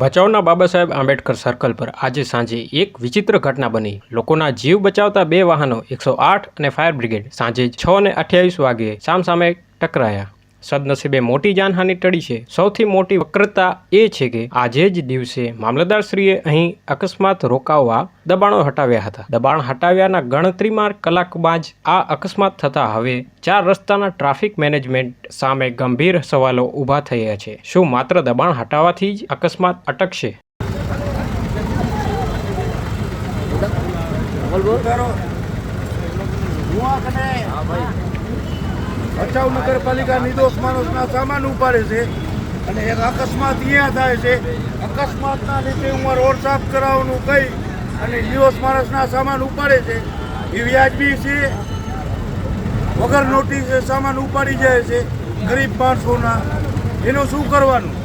ભચાઉના Baba Saheb Ambedkar circle પર આજે સાંજે એક વિચિત્ર ઘટના બની। લોકોના જીવ બચાવતા બે વાહનો 108 અને ફાયર બ્રિગેડ સાંજે 6:28 વાગ્યે સામસામે ટકરાયા। સદનસીબે મોટી જાનહાનિ ટળી છે। સૌથી મોટી વક્રતા એ છે કે આજે જ દિવસે મામલતદારશ્રીએ અહીં અકસ્માત રોકાવવા દબાણો હટાવ્યા હતા। દબાણ હટાવ્યાના ગણતરીમાં કલાક બાદ જ આ અકસ્માત થતા હવે 4 રસ્તાના ટ્રાફિક મેનેજમેન્ટ સામે ગંભીર સવાલો ઊભા થયા છે। શું માત્ર દબાણ હટાવવાથી જ અકસ્માત અટકશે? ભચાઉ નગરપાલિકા નિર્દોષ માણસના સામાન ઉપાડે છે અને એક અકસ્માત અહીંયા થાય છે। અકસ્માતના લીધે હું રોડ સાફ કરાવવાનું કહી અને નિર્દોષ માણસના સામાન ઉપાડે છે એ વ્યાજબી છે? વગર નોટિસે સામાન ઉપાડી જાય છે ગરીબ માણસોના, એનું શું કરવાનું?